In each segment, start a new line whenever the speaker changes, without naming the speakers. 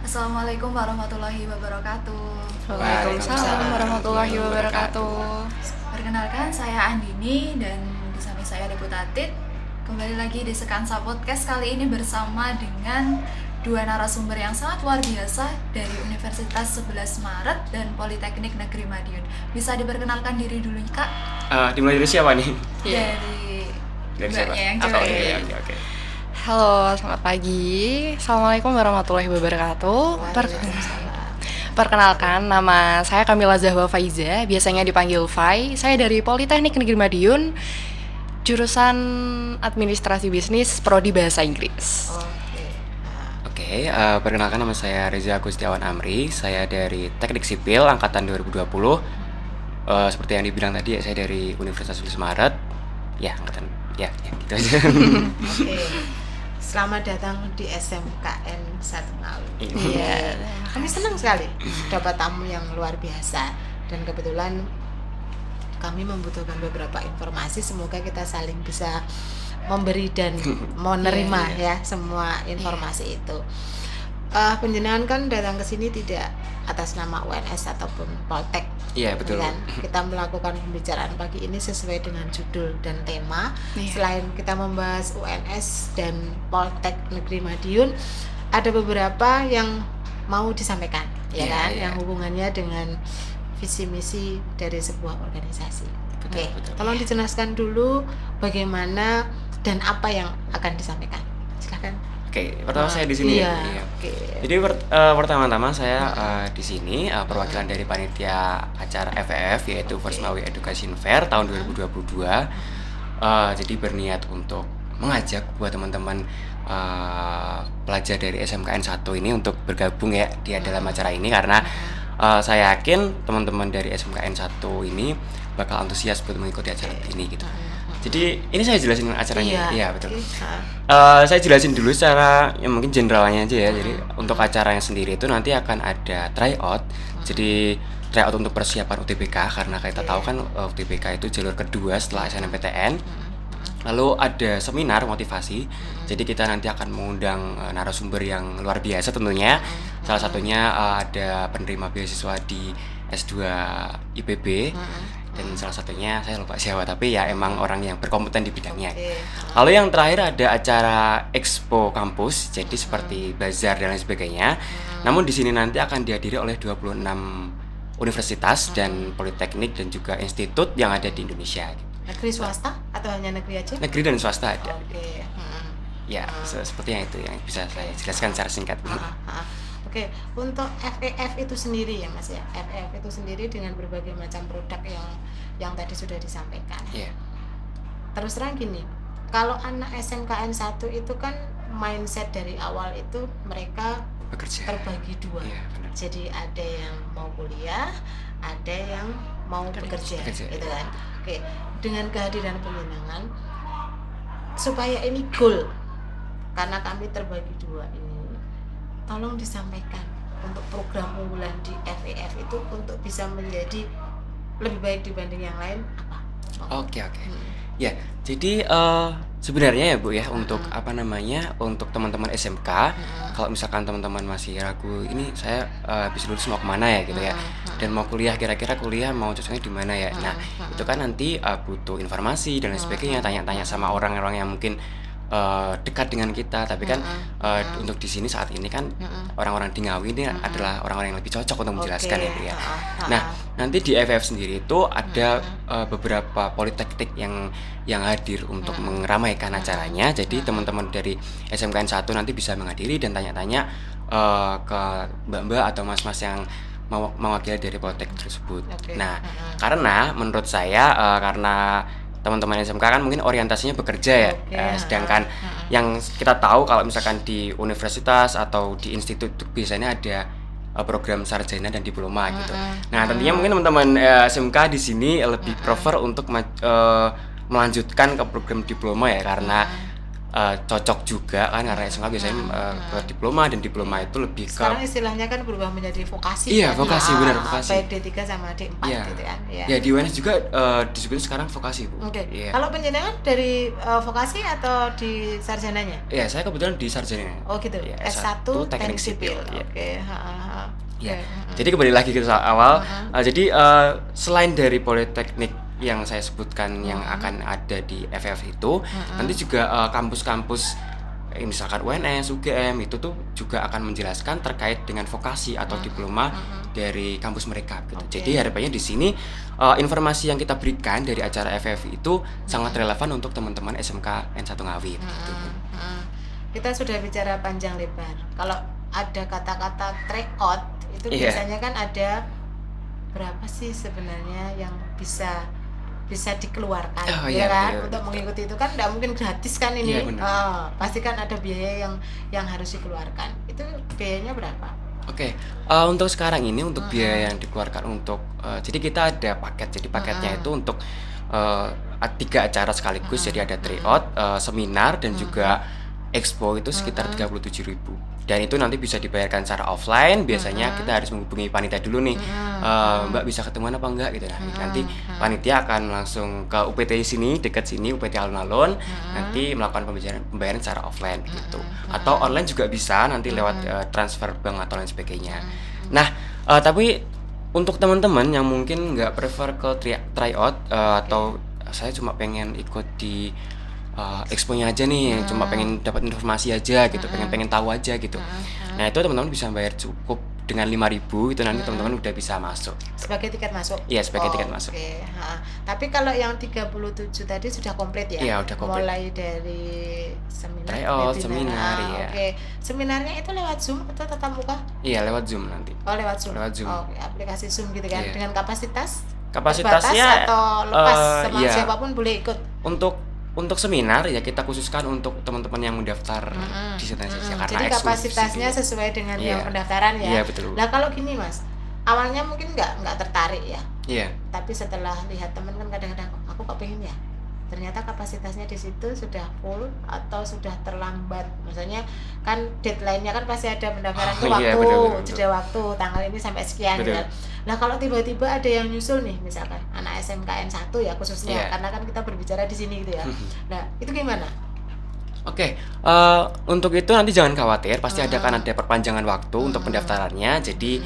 Assalamualaikum warahmatullahi wabarakatuh.
Waalaikumsalam warahmatullahi wabarakatuh.
Perkenalkan, saya Andini dan di samping saya ada Bu Tatit. Kembali lagi di Sekansa Podcast kali ini bersama dengan dua narasumber yang sangat luar biasa dari Universitas 11 Maret dan Politeknik Negeri Madiun. Bisa diperkenalkan diri dulu, Kak?
Dimulai dari siapa nih?
Dari
siapa?
mbaknya yang cewek.
Oke.
Halo, selamat pagi. Assalamualaikum warahmatullahi wabarakatuh. Perkenalkan, nama saya Kamila Zahwa Faiza, biasanya dipanggil Fai. Saya dari Politeknik Negeri Madiun, jurusan Administrasi Bisnis, Prodi Bahasa Inggris.
Oke, perkenalkan nama saya Reza Agustiawan Amri. Saya dari Teknik Sipil angkatan 2020. Seperti yang dibilang tadi, saya dari Universitas 11 Maret. Ya, angkatan gitu aja.
Oke. Selamat datang di SMKN 1 Ngawi.
Iya.
Kami senang sekali dapat tamu yang luar biasa dan kebetulan kami membutuhkan beberapa informasi. Semoga kita saling bisa memberi dan menerima ya semua informasi itu. Penjenengan kan datang ke sini tidak atas nama UNS ataupun Poltek.
Iya, betul.
Kan? Kita melakukan pembicaraan pagi ini sesuai dengan judul dan tema. Selain kita membahas UNS dan Poltek Negeri Madiun, ada beberapa yang mau disampaikan, kan? Yang hubungannya dengan visi misi dari sebuah organisasi. Betul. Tolong dijelaskan dulu bagaimana dan apa yang akan disampaikan. Silakan.
Oke, pertama saya di sini. Jadi pertama-tama saya di sini perwakilan dari panitia acara FEF yaitu First Ngawi Education Fair tahun 2022. Jadi berniat untuk mengajak buat teman-teman pelajar dari SMKN 1 ini untuk bergabung ya di dalam acara ini karena saya yakin teman-teman dari SMKN 1 ini bakal antusias buat mengikuti acara ini gitu. Jadi ini saya jelasin acaranya. Iya, betul. Saya jelasin dulu secara yang mungkin generalnya aja ya. Jadi untuk acaranya sendiri itu nanti akan ada tryout. Jadi tryout untuk persiapan UTBK karena kita tahu kan UTBK itu jalur kedua setelah SNMPTN. Lalu ada seminar motivasi. Jadi kita nanti akan mengundang narasumber yang luar biasa tentunya. Salah satunya ada penerima beasiswa di S2 IPB. Dan salah satunya saya lupa siapa, tapi ya emang orang yang berkompeten di bidangnya. Lalu yang terakhir ada acara Expo Kampus, jadi seperti bazar dan lain sebagainya. Namun di sini nanti akan dihadiri oleh 26 universitas dan politeknik dan juga institut yang ada di Indonesia.
Negeri swasta atau hanya negeri aja?
Negeri dan swasta ada.
Oke.
Ya, seperti yang itu yang bisa saya jelaskan secara singkat.
Oke, untuk FEF itu sendiri ya Mas ya. FEF itu sendiri dengan berbagai macam produk yang tadi sudah disampaikan.
Iya.
Terus terang gini, kalau anak SMKN 1 itu kan mindset dari awal itu mereka
Bekerja.
terbagi dua.
Iya, benar.
Jadi ada yang mau kuliah, ada yang mau bekerja. Gitu kan. Oke, dengan kehadiran penjenengan supaya ini goal karena kami terbagi dua ini. Tolong disampaikan untuk program unggulan di FEF itu untuk bisa menjadi lebih baik dibanding yang lain apa?
Oke. Ya, jadi sebenarnya ya Bu ya untuk untuk teman-teman SMK, kalau misalkan teman-teman masih ragu ini saya habis lulus mau kemana ya gitu ya, dan mau kuliah kira-kira kuliah mau cocoknya di mana ya. Nah itu kan nanti butuh informasi dan lain sebagainya, tanya-tanya sama orang-orang yang mungkin dekat dengan kita, tapi kan untuk di sini saat ini kan orang-orang di Ngawi ini adalah orang-orang yang lebih cocok untuk menjelaskan ya Bu ya. Nah nanti di FF sendiri itu ada beberapa politeknik yang hadir untuk meramaikan acaranya. Jadi teman-teman dari SMKN 1 nanti bisa menghadiri dan tanya-tanya ke mbak-mbak atau mas-mas yang mewakili dari politeknik tersebut. Nah karena menurut saya karena teman-teman SMK kan mungkin orientasinya bekerja ya, sedangkan yang kita tahu kalau misalkan di universitas atau di institut itu biasanya ada program sarjana dan diploma gitu. Nah tentunya mungkin teman-teman SMK di sini lebih prefer untuk melanjutkan ke program diploma ya, karena cocok juga kan, karena SMK biasanya ke diploma, dan diploma itu lebih ke
sekarang istilahnya kan berubah menjadi vokasi.
Iya,
kan?
vokasi, benar, vokasi.
Baik D3 sama D4
Iya.
gitu kan. Ya.
Ya di UNS juga disebut sekarang vokasi, Bu.
Oke.
Iya.
Kalau penjenengan dari vokasi atau di sarjananya?
Iya, saya kebetulan di sarjana.
Oh gitu.
Iya,
S1 Teknik Sipil.
Iya.
Oke.
Ya.
Oke.
Jadi kembali lagi ke soal awal. Jadi selain dari politeknik yang saya sebutkan yang akan ada di FF itu, nanti juga kampus-kampus misalkan UNS, UGM itu tuh juga akan menjelaskan terkait dengan vokasi atau diploma dari kampus mereka gitu.
Oke.
Jadi harapannya di sini informasi yang kita berikan dari acara FF itu sangat relevan untuk teman-teman SMK N1 Ngawi gitu.
Kita sudah bicara panjang lebar. Kalau ada kata-kata tryout itu
Iya.
biasanya kan ada berapa sih sebenarnya yang bisa dikeluarkan,
Oh,
ya
iya,
kan?
betul,
Untuk
betul.
mengikuti itu kan tidak mungkin gratis kan ini.
Iya, benar.
Pasti kan ada biaya yang harus dikeluarkan. Itu biayanya berapa?
Oke, untuk sekarang ini untuk biaya yang dikeluarkan untuk jadi kita ada paket. Jadi paketnya itu untuk 3 acara sekaligus. Jadi ada tryout, seminar, dan juga expo itu sekitar 37.000. Dan itu nanti bisa dibayarkan secara offline. Biasanya kita harus menghubungi panitia dulu nih, Mbak bisa ketemuan apa enggak gitu. Nah, nanti panitia akan langsung ke UPT sini, dekat sini, UPT Alun-Alun, nanti melakukan pembayaran secara offline gitu. Atau online juga bisa, nanti lewat transfer bank atau lain sebagainya. Nah, tapi untuk teman-teman yang mungkin nggak prefer ke tryout atau saya cuma pengen ikut di expo-nya aja nih, cuma pengen dapat informasi aja gitu, pengen tahu aja gitu. Nah, itu teman-teman bisa bayar cukup dengan 5.000 itu, nanti teman-teman udah bisa masuk.
Sebagai tiket masuk?
Iya, sebagai tiket masuk.
Oke. Tapi kalau yang 37 tadi sudah komplit ya?
Iya, udah komplit.
Mulai dari seminar,
Tryout,
webinar.
seminar, iya.
Oke. Seminarnya itu lewat Zoom atau tatap muka?
Iya, lewat Zoom nanti.
Oh, lewat Zoom.
Lewat Zoom.
Oke, aplikasi Zoom gitu kan.
Iya.
Dengan kapasitas?
Kapasitasnya
terbatas atau lepas
iya.
siapapun boleh ikut?
Untuk seminar ya kita khususkan untuk teman-teman yang mendaftar di sana saja, karena
Jadi
eksklusif
kapasitasnya
gitu.
sesuai dengan
Iya.
yang pendaftaran ya.
Iya, betul.
Nah, kalau gini Mas, awalnya mungkin nggak tertarik ya.
Iya.
Tapi setelah lihat temen kan kadang-kadang aku kok pengen ya, ternyata kapasitasnya di situ sudah full atau sudah terlambat. Maksudnya kan deadline-nya kan pasti ada pendaftaran tuh
Iya,
waktu,
betul.
jeda waktu, tanggal ini sampai sekian
Betul.
kan. Nah, kalau tiba-tiba ada yang nyusul nih, misalkan anak SMK N1 ya khususnya,
Iya.
karena kan kita berbicara di sini gitu ya. Nah, itu gimana?
Oke, untuk itu nanti jangan khawatir, pasti akan ada perpanjangan waktu untuk pendaftarannya. Jadi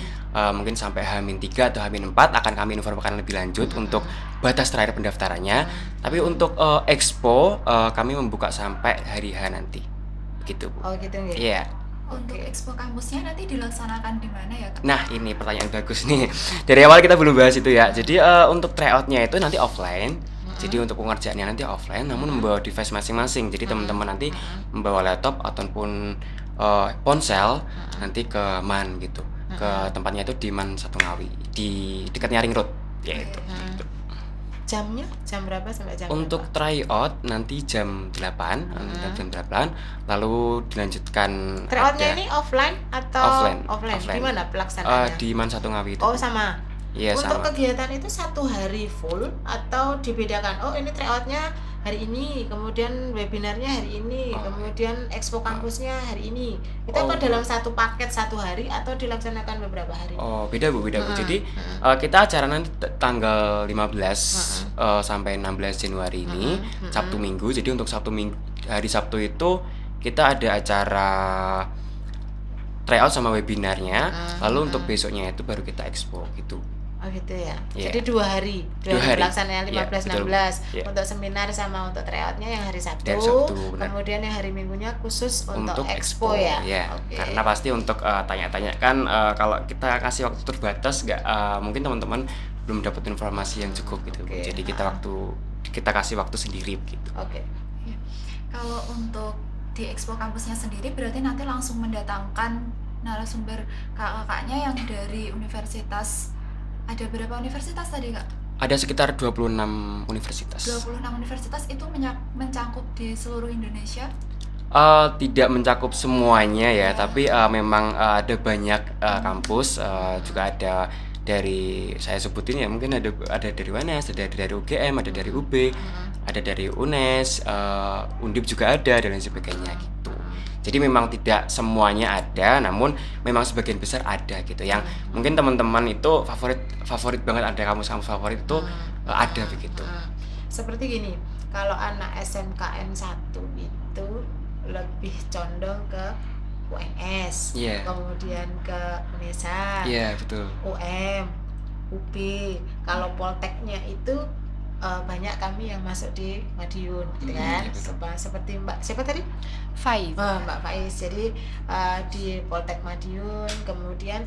mungkin sampai H-3 atau H-4 akan kami informasikan lebih lanjut untuk batas terakhir pendaftarannya. Tapi untuk expo kami membuka sampai hari H nanti, begitu Bu.
Oh gitu nggih.
Iya.
Untuk expo kampusnya nanti dilaksanakan di mana ya, Kak?
Nah, ini pertanyaan bagus nih. Dari awal kita belum bahas itu ya. Jadi untuk tryout-nya itu nanti offline. Jadi untuk pengerjaannya nanti offline, namun membawa device masing-masing. Jadi teman-teman nanti membawa laptop ataupun ponsel nanti ke MAN gitu. Ke tempatnya itu di MAN 1 Ngawi, di dekatnya Ring Road, yaitu. Gitu.
Jamnya jam berapa sampai jam
Untuk
berapa?
tryout nanti jam 8, lalu dilanjutkan
Tryoutnya
ada
ini offline atau
Offline.
Di mana pelaksanaannya?
di MAN 1 Ngawi itu.
Oh sama.
Iya,
Untuk
sama.
kegiatan itu 1 hari full atau dibedakan? Oh ini tryoutnya hari ini, kemudian webinarnya hari ini, kemudian expo kampusnya hari ini. Itu apa dalam satu paket 1 hari atau dilaksanakan beberapa hari?
Oh, beda Bu. Jadi kita acara nanti tanggal 15 sampai 16 Januari ini, Sabtu Minggu. Jadi untuk hari Sabtu itu kita ada acara tryout sama webinarnya. Lalu untuk besoknya itu baru kita expo gitu.
Oh gitu ya.
Iya.
Jadi 2 hari, 2
2
hari
hari.
pelaksanaan
Iya,
15
betul.
16
Iya.
untuk seminar sama untuk tryoutnya yang hari Sabtu.
Hari Sabtu, benar.
Kemudian yang hari Minggunya khusus untuk
expo
ya.
ya.
Oke.
Karena pasti untuk tanya-tanya kan kalau kita kasih waktu terbatas mungkin teman-teman belum dapat informasi yang cukup gitu.
Oke.
Jadi kita kasih waktu sendiri gitu.
Oke.
Kalau untuk di expo kampusnya sendiri berarti nanti langsung mendatangkan narasumber kakak-kakaknya yang dari universitas. Ada berapa universitas tadi, Kak?
Ada sekitar 26 universitas.
26 universitas itu mencangkup di seluruh Indonesia?
Tidak mencakup semuanya ya, tapi memang ada banyak kampus, juga ada dari saya sebutin ya, mungkin ada dari UNS, ada dari UGM, ada dari UB, ada dari UNES, Undip juga ada dan lain sebagainya gitu. Jadi memang tidak semuanya ada, namun memang sebagian besar ada gitu. Yang mungkin teman-teman itu favorit banget, ada kamus-kamus favorit itu ada begitu.
Seperti gini, kalau anak SMKN 1 itu lebih condong ke UNS, kemudian ke UNESA,
betul.
UM, UP. Kalau Polteknya itu banyak kami yang masuk di Madiun gitu kan. Seperti Mbak siapa tadi?
Faiz.
Mbak Faiz. Jadi di Poltek Madiun, kemudian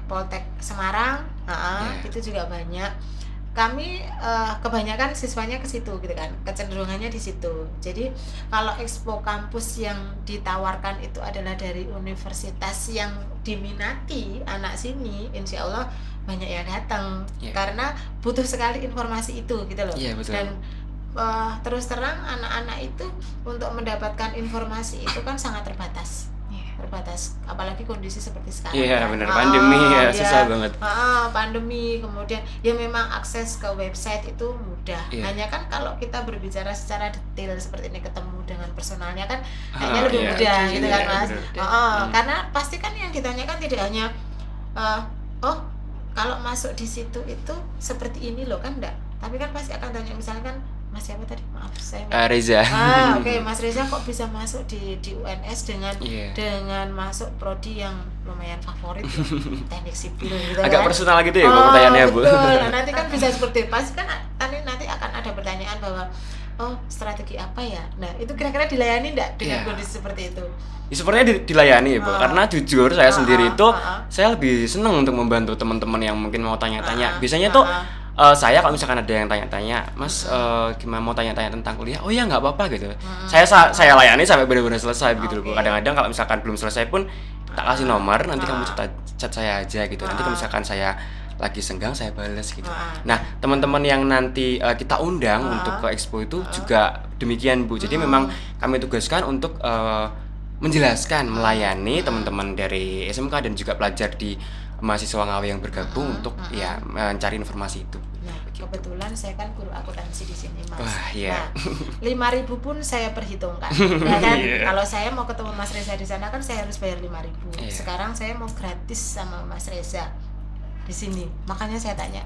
Poltek Semarang, itu juga banyak. Kami kebanyakan siswanya ke situ gitu kan, kecenderungannya di situ. Jadi kalau expo kampus yang ditawarkan itu adalah dari universitas yang diminati anak sini, insya Allah banyak yang datang, karena butuh sekali informasi itu gitu loh. Dan terus terang anak-anak itu untuk mendapatkan informasi itu kan sangat terbatas, apalagi kondisi seperti sekarang.
Benar, pandemi susah banget.
Pandemi, kemudian ya memang akses ke website itu mudah. Hanya kan kalau kita berbicara secara detail seperti ini, ketemu dengan personalnya kan hanya lebih mudah gitu kan Mas. Karena pasti kan yang ditanyakan tidak hanya kalau masuk di situ itu seperti ini loh kan, enggak, tapi kan pasti akan tanya misalnya kan Mas siapa tadi, maaf saya
Reza.
Oke, Mas Reza kok bisa masuk di UNS dengan masuk prodi yang lumayan favorit ya, teknik sipil gitu
agak
kan,
personal gitu ya pertanyaannya Bu.
Betul. Nah, nanti kan bisa seperti pasti kan nanti akan ada pertanyaan bahwa strategi apa ya. Nah, itu kira-kira dilayani enggak dengan kondisi seperti itu?
Sepertinya dilayani ya Bu, karena jujur saya sendiri itu saya lebih senang untuk membantu teman-teman yang mungkin mau tanya-tanya. Biasanya tuh saya kalau misalkan ada yang tanya-tanya, Mas gimana mau tanya-tanya tentang kuliah, oh ya nggak apa-apa gitu. Saya layani sampai benar-benar selesai begitu Bu. Kadang-kadang kalau misalkan belum selesai pun tak kasih nomor, nanti kamu chat saya aja gitu. Nanti kalau misalkan saya lagi senggang saya balas gitu. Nah, teman-teman yang nanti kita undang untuk ke expo itu juga demikian Bu. Jadi memang kami tugaskan untuk menjelaskan, melayani teman-teman dari SMK dan juga pelajar di mahasiswa Ngawi yang bergabung untuk mencari informasi itu.
Nah, kebetulan saya kan guru akuntansi di sini Mas.
Nah,
5.000 pun saya perhitungkan. Ya kan? Kalau saya mau ketemu Mas Reza di sana kan saya harus bayar 5.000. Sekarang saya mau gratis sama Mas Reza di sini. Makanya saya tanya,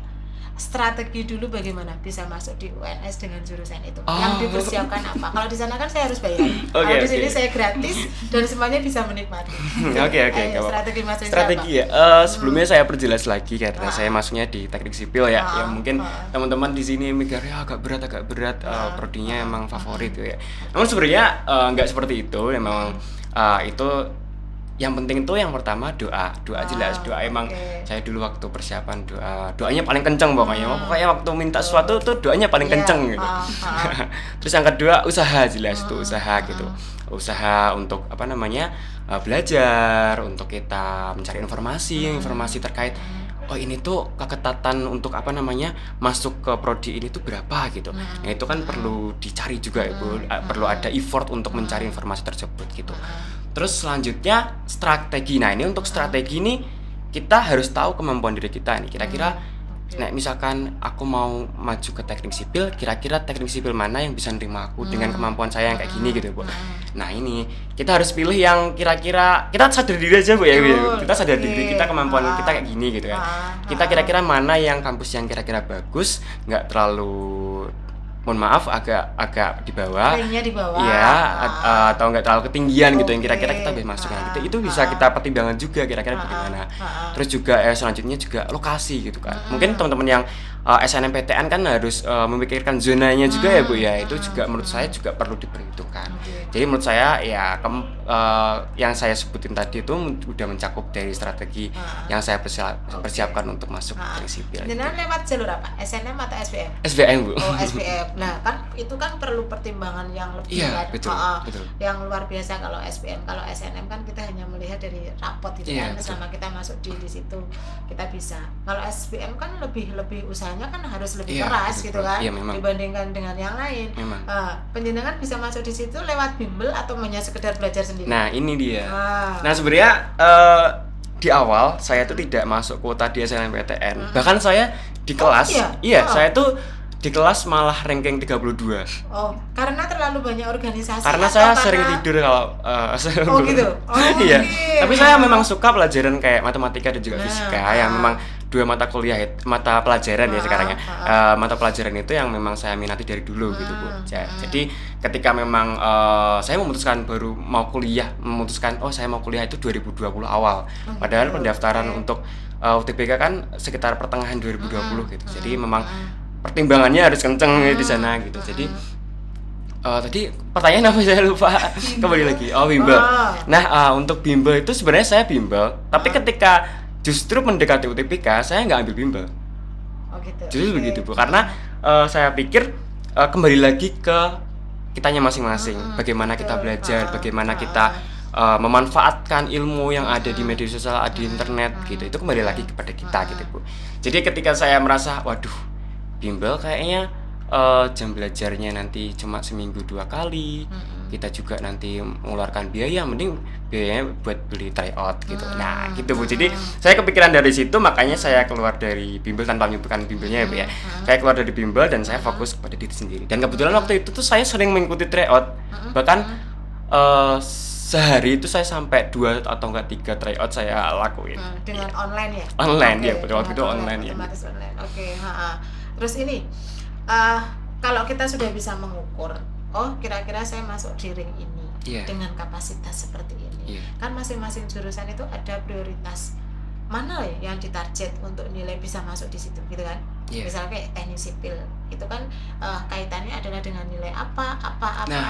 strategi dulu bagaimana bisa masuk di UNS dengan jurusan itu, yang dipersiapkan apa? Kalau di sana kan saya harus bayar, kalau di sini saya gratis dan semuanya bisa menikmati. Strategi Mas Reza
ya. Sebelumnya saya perjelas lagi karena saya masuknya di teknik sipil ya. Ya mungkin teman-teman di sini mikir ya agak berat prodinya emang favorit ya. Namun sebenarnya nggak seperti itu. Memang itu yang penting itu yang pertama doa jelas, doa emang saya dulu waktu persiapan doanya paling kenceng pokoknya waktu minta sesuatu tuh doanya paling kenceng gitu. Terus yang kedua usaha jelas itu usaha gitu, usaha untuk belajar, untuk kita mencari informasi terkait ini tuh keketatan untuk masuk ke prodi ini tuh berapa gitu. Nah itu kan perlu dicari juga ya Bu, perlu ada effort untuk mencari informasi tersebut gitu. Terus selanjutnya strategi. Nah ini untuk strategi ini kita harus tahu kemampuan diri kita nih. Kira-kira misalkan aku mau maju ke teknik sipil, kira-kira teknik sipil mana yang bisa nerima aku dengan kemampuan saya yang kayak gini gitu Bu. Nah ini kita harus pilih yang kira-kira kita sadar diri aja Bu ya. Kita sadar diri kita kemampuan kita kayak gini gitu kan. Kita kira-kira mana yang kampus yang kira-kira bagus, nggak terlalu mohon maaf agak di bawah.
Ranknya di bawah.
Iya, atau nggak terlalu ketinggian gitu yang kira-kira kita bisa masuk. Nah, itu bisa kita pertimbangkan juga kira-kira bagaimana. Terus juga selanjutnya juga lokasi gitu kan. Mungkin teman-teman yang SNMPTN kan harus memikirkan zonanya juga ya Bu ya. Itu juga menurut saya juga perlu diperhitungkan. Jadi menurut saya ya yang saya sebutin tadi itu udah mencakup dari strategi yang saya persiapkan untuk masuk teknik sipil.
Jenengan lewat jalur apa? SNM atau SBM?
SBM Bu.
Oh SBM. Nah kan itu kan perlu pertimbangan yang lebih
betul.
Yang luar biasa kalau SBM. Kalau SNM kan kita hanya melihat dari rapot gitu kan. Selama kita masuk di situ kita bisa. Kalau SBM kan lebih usahanya kan harus lebih keras gitu kan dibandingkan dengan yang lain. Penjenengan bisa masuk di situ lewat bimbel atau hanya sekedar belajar sendiri?
Nah ini dia. Nah sebenarnya di awal saya tuh tidak masuk kuota di SNMPTN. Bahkan saya di kelas, saya tuh di kelas malah ranking 32.
Oh, karena terlalu banyak organisasi.
Karena
atau
saya
karena...
sering tidur kalau
Oh gitu. Oh,
iya.
okay.
Tapi saya memang suka pelajaran kayak matematika dan juga fisika yang memang dua mata pelajaran ya sekarang ya. Mata pelajaran itu yang memang saya minati dari dulu gitu Bu. Jadi ketika memang saya memutuskan saya mau kuliah itu 2020 awal. Padahal pendaftaran untuk UTBK kan sekitar pertengahan 2020 gitu. Jadi memang pertimbangannya harus kenceng di sana gitu. Jadi tadi pertanyaan apa saya lupa. Kembali lagi. Oh, bimbel. Nah, untuk bimbel itu sebenarnya saya bimbel, tapi ketika justru mendekati UTBK saya nggak ambil bimbel.
Oh gitu.
Justru begitu Bu. Karena saya pikir kembali lagi ke kitanya masing-masing. Bagaimana kita belajar, bagaimana kita memanfaatkan ilmu yang ada di media sosial, di internet gitu. Itu kembali lagi kepada kita gitu Bu. Jadi ketika saya merasa waduh, bimbel kayaknya jam belajarnya nanti cuma seminggu 2 kali, kita juga nanti mengeluarkan biaya, mending biayanya buat beli tryout gitu. Nah gitu Bu, jadi saya kepikiran dari situ, makanya saya keluar dari bimbel tanpa menyebutkan bimbelnya ya Bu ya. Saya keluar dari bimbel dan saya fokus kepada diri sendiri. Dan kebetulan waktu itu tuh saya sering mengikuti tryout, bahkan sehari itu saya sampai 2 atau enggak 3 tryout saya lakuin.
Dengan online ya?
Online ya, waktu itu online ya.
Otomatis online. Oke. Terus ini kalau kita sudah bisa mengukur, oh kira-kira saya masuk di ring ini dengan kapasitas seperti ini, kan masing-masing jurusan itu ada prioritas mana yang ditarget untuk nilai bisa masuk di situ gitu kan. Misalnya kayak teknik sipil itu kan kaitannya adalah dengan nilai apa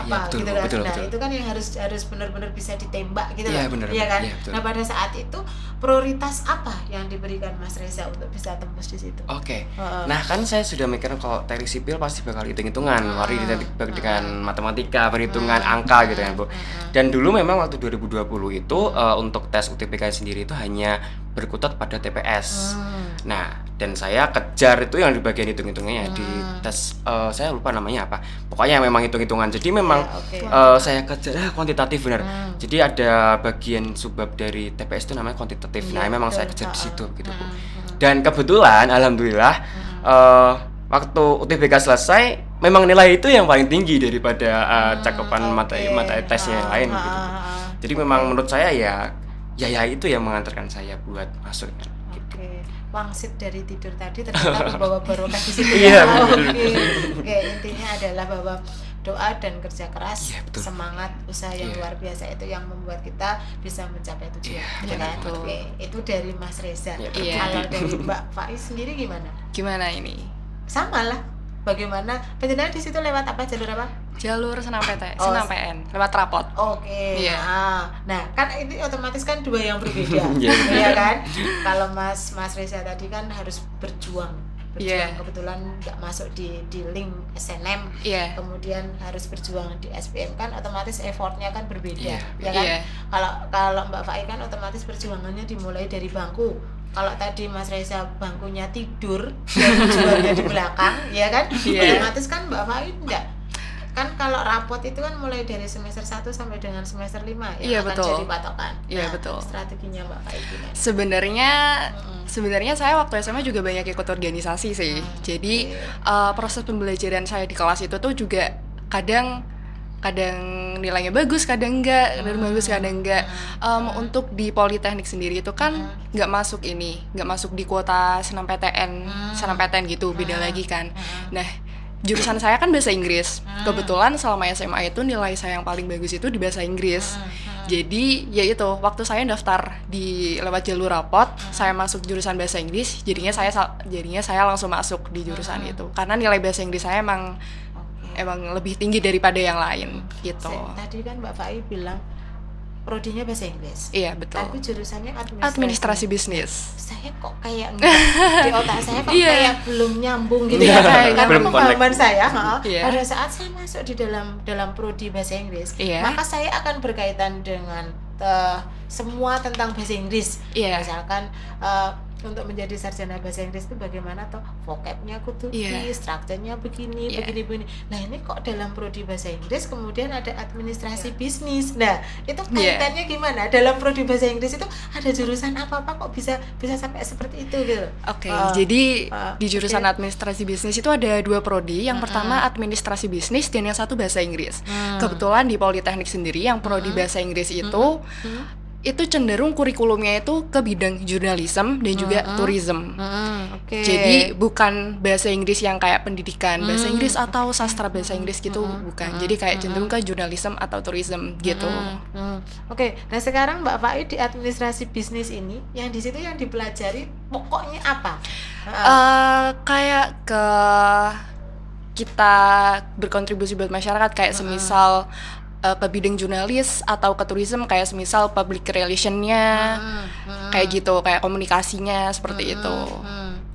betul,
gitu kan.
betul.
Itu kan yang harus benar-benar bisa ditembak gitu kan.
Iya
kan.
betul.
Nah pada saat itu prioritas apa yang diberikan Mas Reza untuk bisa tembus di situ?
Oke. Nah kan saya sudah mikir kalau teknik sipil pasti bakal hitung-hitungan, mari dengan matematika, perhitungan angka gitu kan Bu. Dan dulu memang waktu 2020 itu untuk tes UTBK sendiri itu hanya berkutat pada TPS. Nah, dan saya kejar itu yang di bagian hitung-hitungannya di tes saya lupa namanya apa. Pokoknya memang hitung-hitungan. Jadi memang saya kejar kuantitatif benar. Jadi ada bagian subbab dari TPS itu namanya kuantitatif. Nah, memang saya kejar di situ gitu Bu. Dan kebetulan alhamdulillah waktu UTBK selesai memang nilai itu yang paling tinggi daripada cakupan mata tesnya yang lain gitu. Jadi memang menurut saya ya itu yang mengantarkan saya buat masuk gitu.
Wangsit dari tidur tadi ternyata membawa barokah di situ. Oke, intinya adalah bahwa doa dan kerja keras, semangat, usaha yang luar biasa itu yang membuat kita bisa mencapai tujuan. Oke, itu dari Mas Reza. Kalau dari Mbak Faiz sendiri gimana?
Gimana ini?
Sama lah. Bagaimana? Penjenengan di situ lewat apa? Jalur apa?
Jalur Senam PN, lewat rapot.
Oke. Nah, kan ini otomatis kan dua yang berbeda, ya kan? Kalau Mas Reza tadi kan harus berjuang. Kebetulan nggak masuk di link SNM, kemudian harus berjuang di SPM kan, otomatis effortnya kan berbeda, ya kan? Kalau Mbak Fai kan otomatis perjuangannya dimulai dari bangku. Kalau tadi Mas Reza bangkunya tidur dan jualnya di belakang, ya kan? Otomatis kan Mbak Fai enggak. Kan kalau rapot itu kan mulai dari semester 1 sampai dengan semester 5 yang akan jadi patokan.
Betul.
Strateginya Mbak Fai gimana?
Sebenarnya saya waktu SMA juga banyak ikut organisasi sih. Jadi proses pembelajaran saya di kelas itu tuh juga kadang nilainya bagus, kadang enggak, untuk di Politeknik sendiri itu kan nggak masuk di kuota SNMPTN gitu, beda lagi kan. Nah, jurusan saya kan bahasa Inggris. Kebetulan selama SMA itu nilai saya yang paling bagus itu di bahasa Inggris. Jadi ya itu, waktu saya daftar lewat jalur rapot, saya masuk jurusan bahasa Inggris, jadinya saya langsung masuk di jurusan itu. Karena nilai bahasa Inggris saya emang lebih tinggi daripada yang lain gitu.
Tadi kan Mbak Fai bilang prodinya bahasa Inggris.
Iya, betul.
Tapi jurusannya
administrasi bisnis.
Saya kok kayak enggak, di otak saya kok kayak belum nyambung gitu ya. Karena pemahaman saya pada saat saya masuk di dalam prodi bahasa Inggris, maka saya akan berkaitan dengan semua tentang bahasa Inggris. Misalkan untuk menjadi sarjana bahasa Inggris itu bagaimana toh vocabnya kudu strukturnya begini. Nah ini kok dalam prodi bahasa Inggris kemudian ada administrasi bisnis. Nah itu kaitannya gimana? Dalam prodi bahasa Inggris itu ada jurusan apa kok bisa sampai seperti itu gitu.
Jadi di jurusan administrasi bisnis itu ada 2 prodi. Yang pertama administrasi bisnis dan yang satu bahasa Inggris. Kebetulan di Politeknik sendiri yang prodi bahasa Inggris itu cenderung kurikulumnya itu ke bidang jurnalisme dan juga tourism. Jadi bukan bahasa Inggris yang kayak pendidikan bahasa Inggris atau sastra bahasa Inggris gitu, bukan. Jadi kayak cenderung ke jurnalisme atau tourism gitu.
Nah sekarang Mbak Fai di administrasi bisnis ini, yang di situ yang dipelajari pokoknya apa?
Kayak ke kita berkontribusi buat masyarakat, kayak semisal ke bidang jurnalis atau ke tourism kayak semisal public relation-nya, kayak gitu, kayak komunikasinya seperti itu.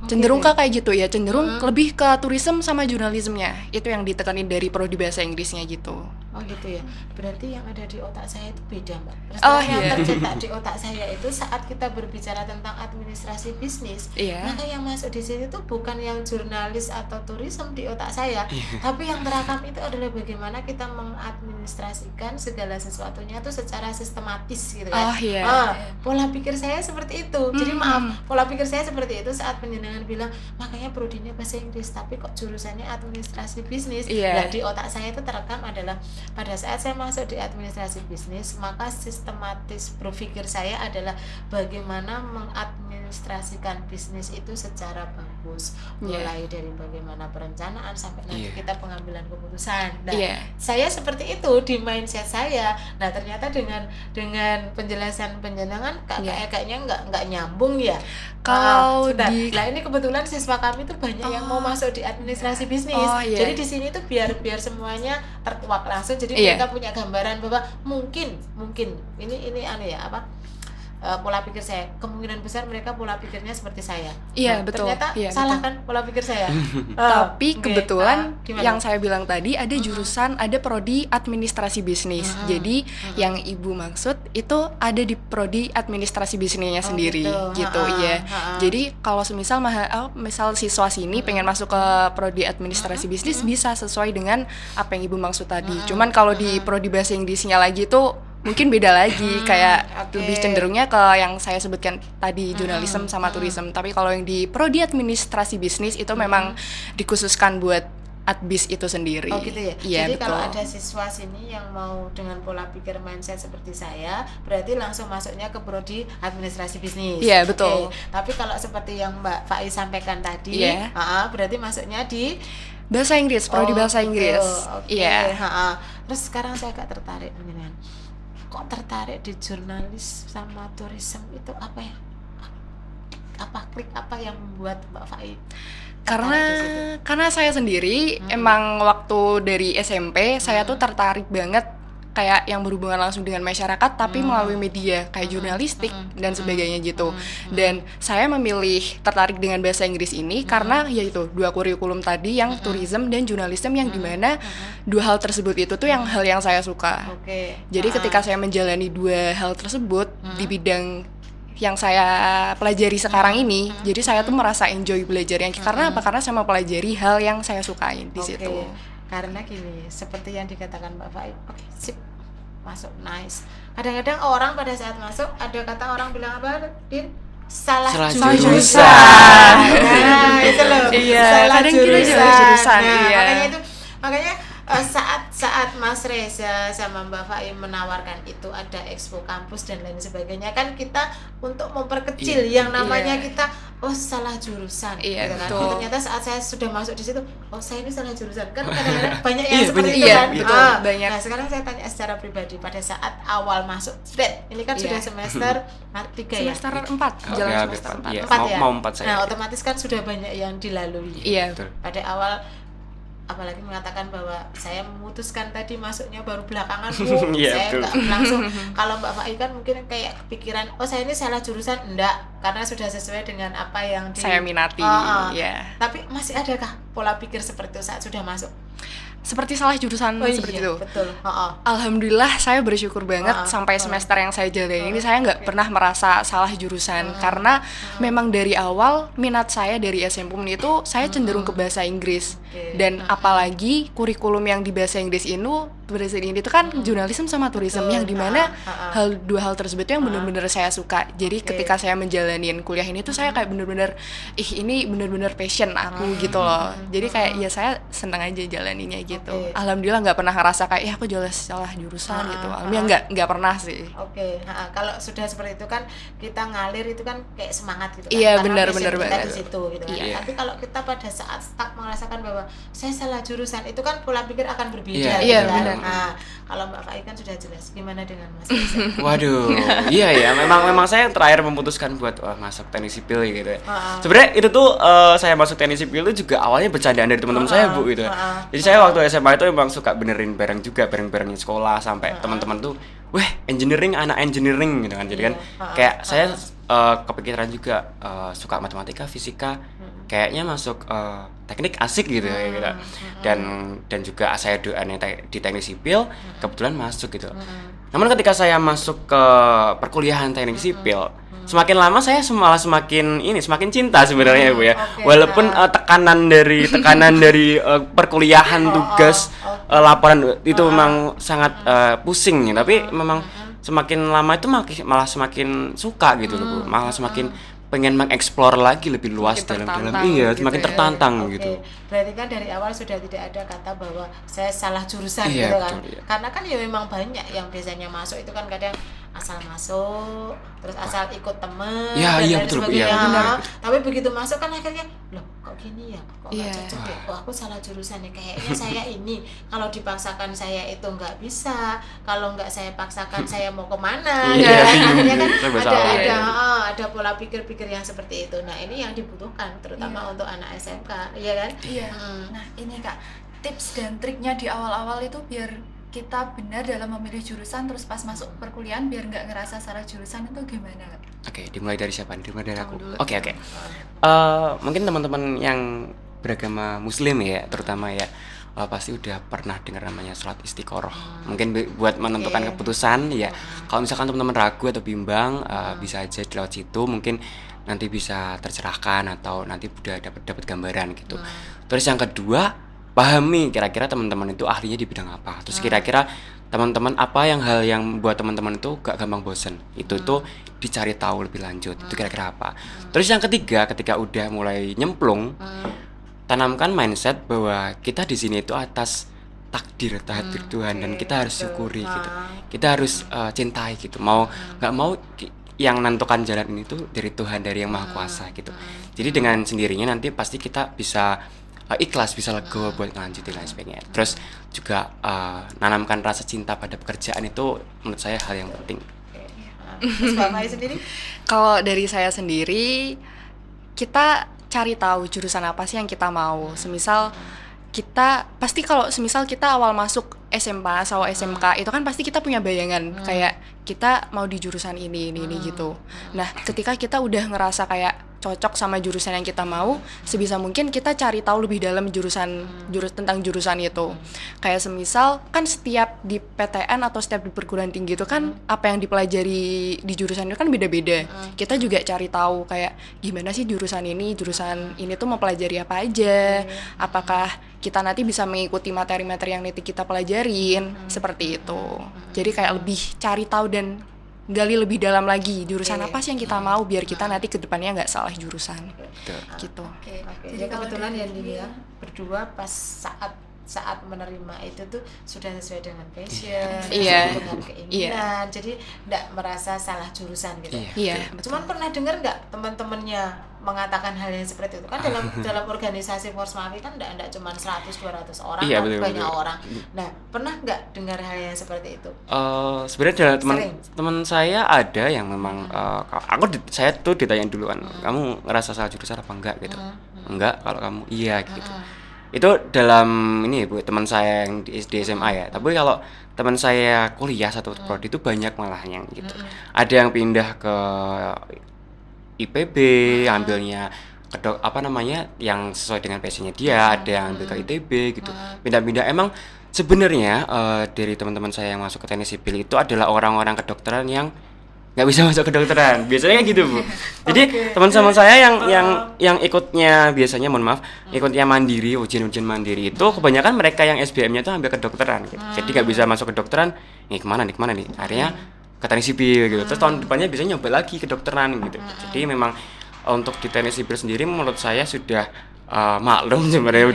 Cenderung kayak gitu ya, cenderung lebih ke tourism sama jurnalismenya. Itu yang ditekanin dari prodi bahasa Inggrisnya gitu.
Oh gitu ya. Berarti yang ada di otak saya itu beda, Mbak. Yang tercetak di otak saya itu saat kita berbicara tentang administrasi bisnis, maka yang masuk di sini tuh bukan yang jurnalis atau tourism di otak saya, tapi yang terekam itu adalah bagaimana kita mengadministrasikan segala sesuatunya tuh secara sistematis gitu kan. Pola pikir saya seperti itu. Jadi pola pikir saya seperti itu saat penjenengan bilang makanya prodinya bahasa Inggris tapi kok jurusannya administrasi bisnis. Nah di otak saya itu terekam adalah pada saat saya masuk di administrasi bisnis, maka sistematis berpikir saya adalah bagaimana mengadministrasikan bisnis itu secara bagus, mulai dari bagaimana perencanaan sampai nanti kita pengambilan keputusan. Nah, saya seperti itu di mindset saya. Nah, ternyata dengan penjelasan penjenengan kayaknya nggak nyambung ya.
Kalau
nah ini kebetulan siswa kami tuh banyak yang mau masuk di administrasi bisnis. Jadi di sini tuh biar semuanya terkuak langsung. Jadi mereka punya gambaran bahwa mungkin ini pola pikir saya, kemungkinan besar mereka pola pikirnya seperti saya.
Betul.
Ternyata salah kan pola pikir saya.
Tapi kebetulan yang saya bilang tadi ada jurusan, ada prodi administrasi bisnis. Jadi yang Ibu maksud itu ada di prodi administrasi bisnisnya sendiri gitu. Jadi kalau misal siswa sini pengen masuk ke prodi administrasi bisnis bisa sesuai dengan apa yang Ibu maksud tadi. Cuman kalau di prodi bahasa Inggrisnya lagi tuh mungkin beda lagi, kayak lebih cenderungnya ke yang saya sebutkan tadi, jurnalisme sama tourism. Tapi kalau yang di prodi administrasi bisnis itu memang dikhususkan buat adbis itu sendiri.
Oh gitu ya.
Jadi
betul. Kalau ada siswa sini yang mau dengan pola pikir mindset seperti saya, berarti langsung masuknya ke prodi administrasi bisnis.
Iya, betul.
Tapi kalau seperti yang Mbak Fai sampaikan tadi, berarti masuknya di
bahasa Inggris, prodi bahasa Inggris.
Terus sekarang saya agak tertarik dengan kok tertarik di jurnalis sama tourism itu apa ya? Klik apa yang membuat Mbak Fai?
Karena saya sendiri emang waktu dari SMP saya tuh tertarik banget kayak yang berhubungan langsung dengan masyarakat tapi melalui media kayak jurnalistik dan sebagainya gitu. Dan saya memilih tertarik dengan bahasa Inggris ini karena yaitu 2 kurikulum tadi yang tourism dan jurnalisme yang dimana 2 hal tersebut itu tuh yang hal yang saya suka. Jadi ketika saya menjalani 2 hal tersebut di bidang yang saya pelajari sekarang ini, jadi saya tuh merasa enjoy belajarnya. Karena apa? Karena saya mempelajari hal yang saya sukain di situ.
Karena gini, seperti yang dikatakan Mbak Fai, sip, masuk, nice. Kadang-kadang orang pada saat masuk, ada kata orang bilang apa, Din? Salah jurusan. Nah, itu loh. Salah jurusan. Makanya saat Mas Reza sama Mbak Fai menawarkan itu ada expo kampus dan lain sebagainya, kan kita untuk memperkecil yang namanya kita salah jurusan gitu kan. Ternyata saat saya sudah masuk di situ, saya ini salah jurusan kan. Kadang-kadang banyak yang seperti itu kan.
Banyak.
Nah sekarang saya tanya secara pribadi, pada saat awal masuk ini kan sudah semester 3 ya?
Semester 4, jalan semester
4 ya?
Mau 4 saya.
Nah otomatis kan sudah banyak yang dilalui.
Betul.
Pada awal apalagi mengatakan bahwa saya memutuskan tadi masuknya baru belakangan, saya nggak langsung. Kalau Mbak Fai kan mungkin kayak kepikiran, saya ini salah jurusan, enggak, karena sudah sesuai dengan apa yang
saya minati.
Tapi masih adakah pola pikir seperti itu saat sudah masuk?
seperti salah jurusan seperti itu.
Betul.
Alhamdulillah saya bersyukur banget sampai semester yang saya jalani ini saya nggak pernah merasa salah jurusan karena memang dari awal minat saya dari SMP itu saya cenderung ke bahasa Inggris dan apalagi kurikulum yang di bahasa Inggris ini tuh kan jurnalisme sama turisme yang dimana dua hal tersebut yang benar-benar saya suka. Jadi ketika saya menjalanin kuliah ini tuh saya kayak benar-benar ini benar-benar passion aku gitu loh. Jadi kayak ya saya senang aja jalaninnya gitu. Alhamdulillah nggak pernah ngerasa kayak aku salah jurusan gitu. Alhamdulillah nggak pernah sih.
Kalau sudah seperti itu kan kita ngalir itu kan kayak semangat gitu kan.
Iya, benar banget.
Di situ gitu kan. Tapi kalau kita pada saat stuck merasakan bahwa saya salah jurusan itu kan pola pikir akan berbeda.
Iya,
kan?
benar.
Nah, kalau Mbak Fai kan sudah jelas. Gimana dengan Mas Isan?
Waduh, iya ya, memang saya terakhir memutuskan buat masuk teknik sipil gitu ya. Sebenarnya itu tuh saya masuk teknik sipil itu juga awalnya bercandaan dari teman-teman saya Bu gitu. Jadi saya waktu SMA itu memang suka benerin bareng-bareng di sekolah sampai teman-teman tuh, weh anak engineering gitu kan. Jadi kan kayak saya kepikiran juga suka matematika, fisika, kayaknya masuk teknik asik gitu ya gitu. Dan juga saya doanya di teknik sipil kebetulan masuk gitu. Namun ketika saya masuk ke perkuliahan teknik sipil, semakin lama saya malah semakin cinta sebenarnya Bu ya. Walaupun tekanan dari perkuliahan, tugas, laporan itu memang sangat pusing ya, tapi memang semakin lama itu malah semakin suka gitu loh Bu. Malah semakin pengen mengeksplor lagi lebih luas dalam semakin tertantang gitu.
Berarti kan dari awal sudah tidak ada kata bahwa saya salah jurusan gitu kan. Betul, karena kan ya memang banyak yang biasanya masuk itu kan kadang asal masuk terus asal ikut temen dan lain sebagainya. Tapi begitu masuk kan akhirnya loh kok gini ya, kok nggak cocok ya, kok aku salah jurusan ya, kayaknya saya ini kalau dipaksakan saya itu nggak bisa, kalau nggak saya paksakan saya mau kemana. Akhirnya kan ada pola pikir yang seperti itu. Nah ini yang dibutuhkan terutama untuk anak SMK, iya kan?
Iya. Nah ini Kak, tips dan triknya di awal-awal itu biar kita benar dalam memilih jurusan terus pas masuk perkuliahan biar nggak ngerasa salah jurusan itu gimana Kak?
Oke, dimulai dari siapa? Dimulai dari aku. Oke. Mungkin teman-teman yang beragama Muslim ya, terutama ya, pasti udah pernah dengar namanya sholat istiqoroh. Mungkin buat menentukan keputusan ya. Kalau misalkan teman-teman ragu atau bimbang, bisa aja lewat situ. Mungkin nanti bisa tercerahkan atau nanti udah dapat gambaran gitu. Terus yang kedua, pahami kira-kira teman-teman itu ahlinya di bidang apa. Terus kira-kira teman-teman apa hal yang buat teman-teman itu gak gampang bosen. Itu tuh dicari tahu lebih lanjut. Itu kira-kira apa. Terus yang ketiga, ketika udah mulai nyemplung, tanamkan mindset bahwa kita di sini itu atas takdir Tuhan dan kita harus syukuri gitu. Kita harus cintai gitu. Nggak mau yang nentukan jalan ini tuh dari Tuhan, dari Yang Maha Kuasa gitu. Jadi dengan sendirinya nanti pasti kita bisa ikhlas, bisa legowo buat ngelanjutin lain sebagainya. Terus juga nanamkan rasa cinta pada pekerjaan itu menurut saya hal yang penting.
Terus Mbak Mai sendiri?
Kalau dari saya sendiri, kita cari tahu jurusan apa sih yang kita mau. Semisal kita pasti kalau semisal kita awal masuk SMA atau SMK itu kan pasti kita punya bayangan kayak kita mau di jurusan ini gitu. Nah, ketika kita udah ngerasa kayak cocok sama jurusan yang kita mau, sebisa mungkin kita cari tahu lebih dalam tentang jurusan itu. Kayak semisal kan setiap di PTN atau setiap di perguruan tinggi itu kan apa yang dipelajari di jurusan itu kan beda-beda. Kita juga cari tahu kayak gimana sih jurusan ini tuh mau pelajari apa aja. Apakah kita nanti bisa mengikuti materi-materi yang nanti kita pelajarin, seperti itu. Jadi kayak lebih cari tahu dan gali lebih dalam lagi jurusan apa sih yang kita mau biar kita nanti ke depannya nggak salah jurusan. Gitu.
Jadi kebetulan ya dia berdua pas saat menerima itu tuh sudah sesuai dengan passion, dengan keinginan, jadi nggak merasa salah jurusan gitu. Cuman pernah dengar nggak teman-temannya mengatakan hal yang seperti itu kan dalam organisasi Forsmawi kan nggak cuma 100-200 orang, banyak orang. Nah pernah nggak dengar hal yang seperti itu?
Sebenarnya teman saya ada yang memang saya tuh ditanya duluan, kamu ngerasa salah jurusan apa enggak gitu? Enggak, kalau kamu iya gitu. Itu dalam ini Bu, teman saya yang di SMA ya. Tapi kalau teman saya kuliah satu prodi itu banyak malah yang gitu. Ada yang pindah ke IPB, ambilnya yang sesuai dengan passionnya dia, ada yang ambil ke ITB gitu, pindah-pindah. Emang sebenarnya dari teman-teman saya yang masuk ke teknik sipil itu adalah orang-orang kedokteran yang nggak bisa masuk kedokteran, biasanya gitu Bu. Jadi teman-teman saya yang ikutnya biasanya, mohon maaf, ikutnya mandiri, ujian mandiri itu kebanyakan mereka yang SBM-nya itu ambil kedokteran gitu. Jadi nggak bisa masuk kedokteran, kemana nih, akhirnya ke teknik sipil gitu. Terus tahun depannya biasanya nyoba lagi kedokteran gitu. Jadi memang untuk di teknik sipil sendiri menurut saya sudah maklum sebenarnya,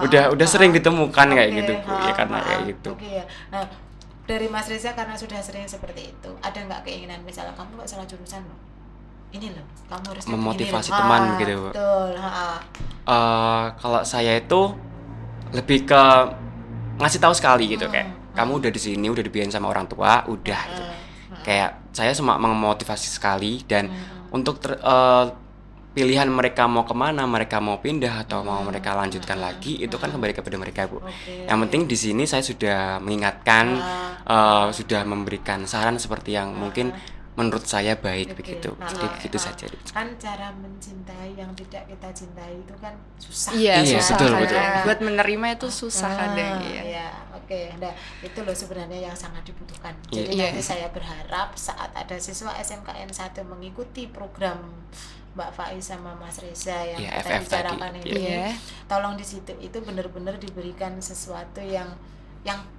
udah sering ditemukan kayak gitu Bu, ya karena kayak gitu.
Nah, dari Mas Reza karena sudah sering seperti itu, ada nggak keinginan misalnya kamu nggak salah jurusan loh, ini loh kamu harus
memotivasi teman gitu Bu?
Betul.
Kalau saya itu lebih ke ngasih tahu sekali gitu, kayak kamu udah di sini, udah dibiayain sama orang tua, udah gitu. Kayak saya cuma memotivasi sekali, dan untuk pilihan mereka mau kemana, mereka mau pindah atau mau mereka lanjutkan lagi, itu kan kembali kepada mereka Bu. Yang penting di sini saya sudah mengingatkan, sudah memberikan saran seperti yang mungkin menurut saya baik begitu. Jadi begitu saja.
Kan cara mencintai yang tidak kita cintai itu kan susah.
Iya, susah
betul,
kadang.
betul.
Buat menerima itu susah kadang.
Iya. Nah itu loh sebenarnya yang sangat dibutuhkan.
Iya.
Jadi nanti saya berharap saat ada siswa SMKN 1 mengikuti program Mbak Faiz sama Mas Reza yang kita bicarakan ini, tolong di situ itu benar-benar diberikan sesuatu yang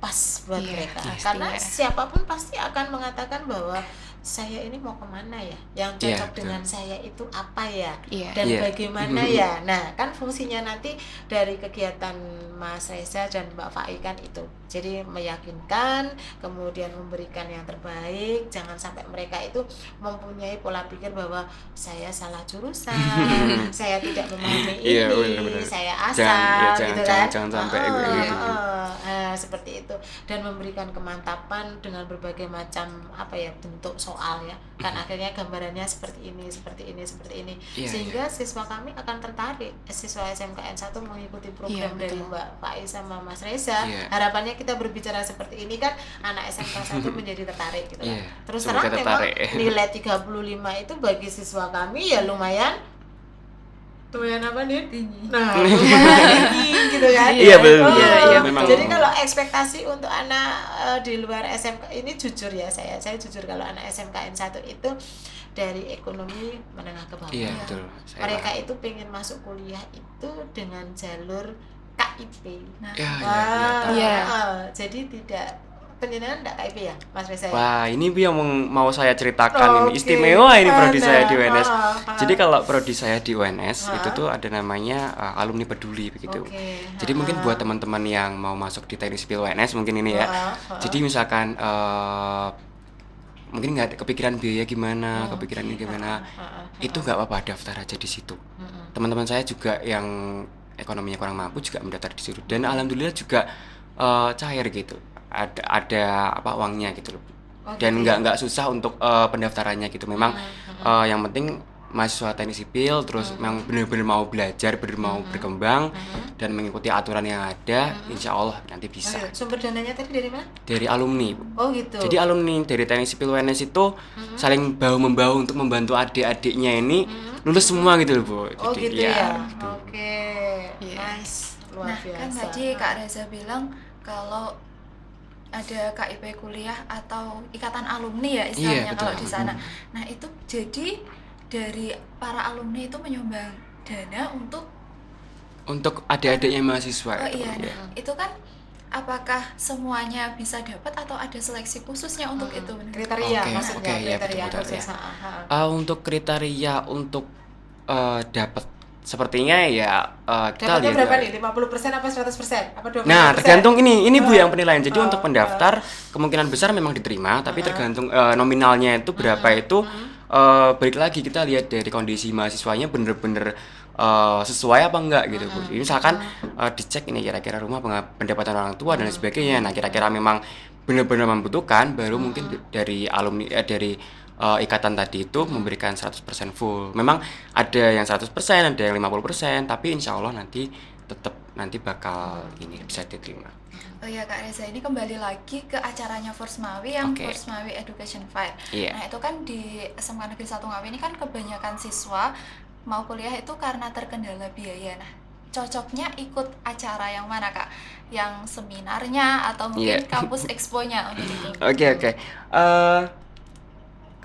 pas buat mereka, karena siapapun pasti akan mengatakan bahwa saya ini mau kemana ya, yang cocok dengan saya itu apa ya, dan bagaimana ya. Nah kan fungsinya nanti dari kegiatan Mas Reza dan Mbak Fai kan itu, jadi meyakinkan, kemudian memberikan yang terbaik. Jangan sampai mereka itu mempunyai pola pikir bahwa saya salah jurusan, saya tidak memahami ini, bener-bener. Saya asal, gitu kan.
Jangan sampai gitu.
Seperti itu, dan memberikan kemantapan dengan berbagai macam bentuk soal ya, kan akhirnya gambarannya seperti ini, sehingga siswa kami akan tertarik, siswa SMKN 1 mengikuti program dari Mbak Faiz sama Mas Reza. Harapannya kita berbicara seperti ini kan anak SMK 1 menjadi tertarik gitu kan. Terus terang memang nilai 35 itu bagi siswa kami ya lumayan apa nih? Tinggi. Nah, lumayan tinggi gitu kan.
Iya betul.
Memang. Jadi kalau ekspektasi untuk anak di luar SMK ini, jujur ya, saya jujur, kalau anak SMKN 1 itu dari ekonomi menengah ke bawah.
Iya, betul.
Mereka itu pengen masuk kuliah itu dengan jalur KIP. Jadi tidak penjenengan enggak KIP ya, Mas Reza?
Wah, ini yang mau saya ceritakan, ini istimewa ini prodi saya di UNS. Jadi kalau prodi saya di UNS itu tuh ada namanya alumni peduli begitu. Jadi mungkin buat teman-teman yang mau masuk di teknik sipil UNS mungkin ini ya. Jadi misalkan mungkin nggak ada kepikiran biaya gimana, kepikiran ini gimana, itu nggak apa-apa, daftar aja di situ. Teman-teman saya juga yang ekonominya kurang mampu juga mendaftar di situ, dan alhamdulillah juga cair gitu. Ada uangnya gitu loh, dan nggak susah untuk pendaftarannya gitu. Memang yang penting mahasiswa teknik sipil terus memang benar-benar mau belajar, benar mau berkembang dan mengikuti aturan yang ada, insya Allah nanti bisa.
Sumber dananya tadi dari mana?
Dari alumni.
Oh gitu.
Jadi alumni dari teknik sipil UNS itu saling bahu membahu untuk membantu adik-adiknya ini lulus semua gitu loh Bu.
Oh
jadi,
gitu ya.
Gitu.
Oke. Nice. Luar biasa.
Kan tadi Kak Reza bilang kalau ada KIP kuliah atau ikatan alumni ya istilahnya kalau di sana. Nah itu jadi dari para alumni itu menyumbang dana untuk
adik-adiknya mahasiswa.
Itu kan apakah semuanya bisa dapat atau ada seleksi khususnya untuk itu?
Kriteria maksudnya, kriteria khusus.
Untuk kriteria untuk dapat sepertinya ya kita
dapatnya
lihat
berapa nih? 50% apa 100%? Apa 20%?
Nah, tergantung ini Bu yang penilaian. Jadi untuk pendaftar kemungkinan besar memang diterima, tapi tergantung nominalnya itu berapa itu balik lagi kita lihat dari kondisi mahasiswanya bener-bener sesuai apa enggak gitu Bu. Jadi misalkan dicek ini kira-kira rumah pendapatan orang tua dan sebagainya. Nah, kira-kira memang benar-benar membutuhkan, baru mungkin dari alumni dari ikatan tadi itu memberikan 100% full. Memang ada yang 100%, ada yang 50%, tapi insya Allah nanti tetap bakal ini bisa diterima.
Oh ya Kak Reza, ini kembali lagi ke acaranya Forsmawi yang Forsmawi Education Fair. Nah itu kan di SMK Negeri 1 Ngawi ini kan kebanyakan siswa mau kuliah itu karena terkendala biaya. Nah, cocoknya ikut acara yang mana Kak? Yang seminarnya atau mungkin kampus expo-nya untuk itu?
Oke.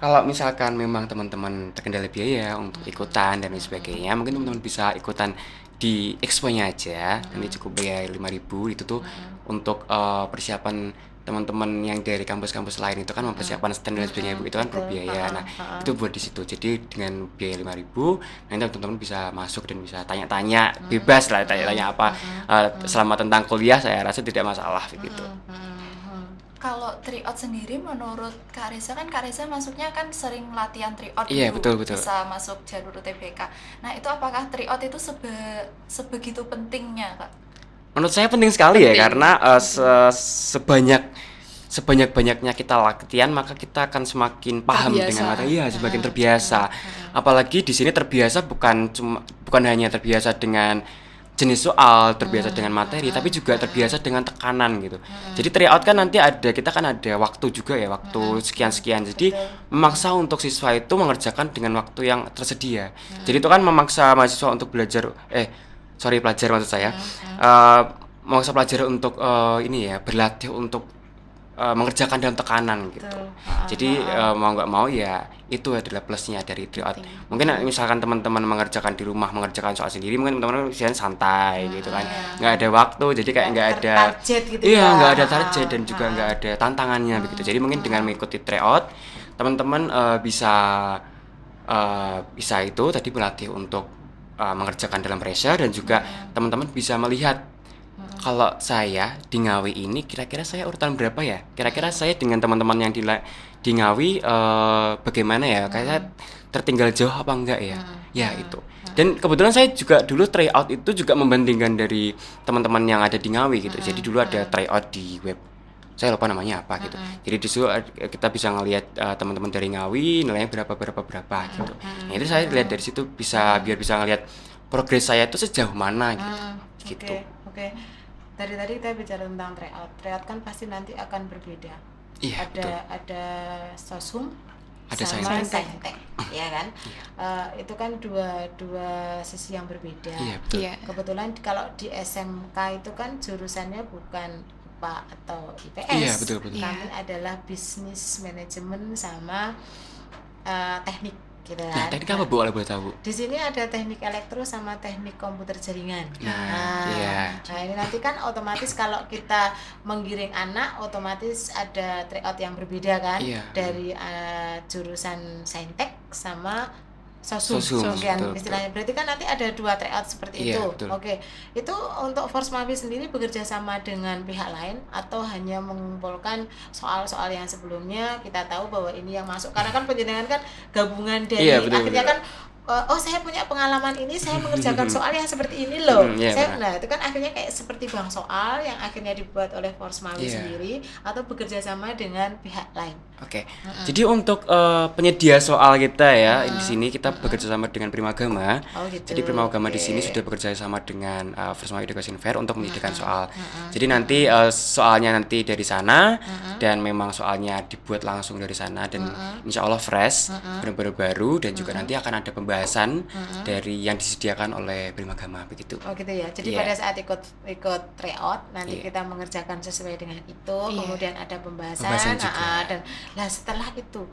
Kalau misalkan memang teman-teman terkendala biaya untuk ikutan dan lain sebagainya, mungkin teman-teman bisa ikutan di expo-nya aja. Nanti cukup bayar 5.000 itu tuh untuk persiapan teman-teman yang dari kampus-kampus lain itu kan mempersiapkan stand dan sebagainya, itu kan berbiaya. Nah, itu buat di situ. Jadi dengan biaya 5.000 nanti teman-teman bisa masuk dan bisa tanya-tanya bebas lah, tanya-tanya apa selama tentang kuliah, saya rasa tidak masalah gitu.
Kalau tryout sendiri menurut Kak Reza, kan Kak Reza masuknya kan sering latihan tryout
Iya,
dulu,
betul.
bisa masuk jalur UTBK. Nah, itu apakah tryout itu sebegitu pentingnya Kak?
Menurut saya penting sekali ya, karena sebanyak-banyaknya kita latihan maka kita akan semakin paham dengan materi, semakin terbiasa. Apalagi di sini terbiasa bukan hanya terbiasa dengan jenis soal, terbiasa dengan materi, tapi juga terbiasa dengan tekanan gitu. Jadi tryout kan nanti kita kan ada waktu juga ya, waktu sekian-sekian. Jadi memaksa untuk siswa itu mengerjakan dengan waktu yang tersedia. Jadi itu kan memaksa mahasiswa untuk pelajar maksud saya, memaksa pelajar untuk berlatih untuk mengerjakan dalam tekanan gitu. Jadi mau nggak mau ya itu adalah plusnya dari tryout. Mungkin misalkan teman-teman mengerjakan di rumah, mengerjakan soal sendiri, mungkin teman-teman bisa santai gitu kan, nggak ada waktu, jadi kayak nggak ada
target gitu
nggak ada target dan juga nggak ada tantangannya begitu. Jadi mungkin dengan mengikuti tryout teman-teman bisa itu tadi berlatih untuk mengerjakan dalam pressure, dan juga teman-teman bisa melihat kalau saya di Ngawi ini kira-kira saya urutan berapa ya? Kira-kira saya dengan teman-teman yang di Ngawi bagaimana ya? Kayak saya tertinggal jauh apa enggak ya? Ya itu. Dan kebetulan saya juga dulu tryout itu juga membandingkan dari teman-teman yang ada di Ngawi gitu. Jadi dulu ada tryout di web, saya lupa namanya apa gitu. Jadi di situ kita bisa ngelihat teman-teman dari Ngawi nilainya berapa gitu. Nah, itu saya lihat dari situ biar bisa ngelihat progres saya itu sejauh mana gitu.
Oke. Dari tadi kita bicara tentang tryout. Tryout kan pasti nanti akan berbeda.
Iya,
ada sosum,
ada
sama
saintek,
ya kan? Itu kan dua sisi yang berbeda.
Iya, betul.
Kebetulan kalau di SMK itu kan jurusannya bukan IPA atau IPS.
Iya, betul.
Kami adalah bisnis manajemen sama teknik gitu kan.
Nah, teknik apa Bu, kalau boleh tahu?
Di sini ada teknik elektro sama teknik komputer jaringan.
Nah,
ini nanti kan otomatis kalau kita menggiring anak, otomatis ada tryout yang berbeda kan, dari jurusan saintek sama sosum kan istilahnya. Berarti kan nanti ada 2 tryout seperti itu.
Betul.
Oke. Itu untuk Force Mawi sendiri bekerja sama dengan pihak lain atau hanya mengumpulkan soal-soal yang sebelumnya kita tahu bahwa ini yang masuk, karena kan penjenengan kan gabungan dari akhirnya kan saya punya pengalaman ini, saya mengerjakan soal yang seperti ini loh. Nah, itu kan akhirnya kayak seperti bank soal yang akhirnya dibuat oleh Force Mawi sendiri atau bekerja sama dengan pihak lain.
Oke. Jadi untuk penyedia soal kita ya, di sini kita bekerja sama dengan Primagama.
Gitu.
Jadi Primagama di sini sudah bekerja sama dengan First Mawi Education Fair untuk menyediakan soal. Jadi nanti soalnya nanti dari sana, dan memang soalnya dibuat langsung dari sana, dan insya Allah fresh, benar-benar baru, dan juga nanti akan ada pembahasan dari yang disediakan oleh Primagama begitu.
Gitu ya. Jadi pada saat ikut tryout nanti kita mengerjakan sesuai dengan itu, kemudian ada pembahasan juga. Dan setelah itu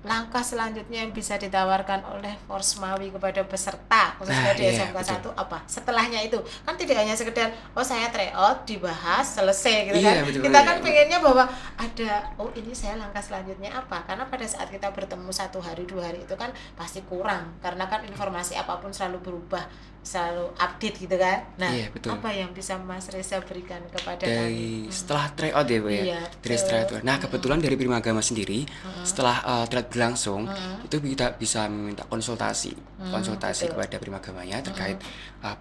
langkah selanjutnya yang bisa ditawarkan oleh Force Mawi kepada peserta khususnya di SMK 1 apa? Setelahnya itu kan tidak hanya sekedar saya tryout dibahas selesai gitu kan. Kita kan pengennya bahwa ada ini saya langkah selanjutnya apa? Karena pada saat kita bertemu 1 hari 2 hari itu kan pasti kurang, karena kan informasi apapun selalu berubah, selalu update gitu kan. Nah, apa yang bisa Mas Reza berikan kepada kami?
Setelah tryout ya Bu ya? Dari tryout. Nah, kebetulan dari Primagama sendiri setelah tryout berlangsung itu kita bisa meminta konsultasi kepada Primagamanya terkait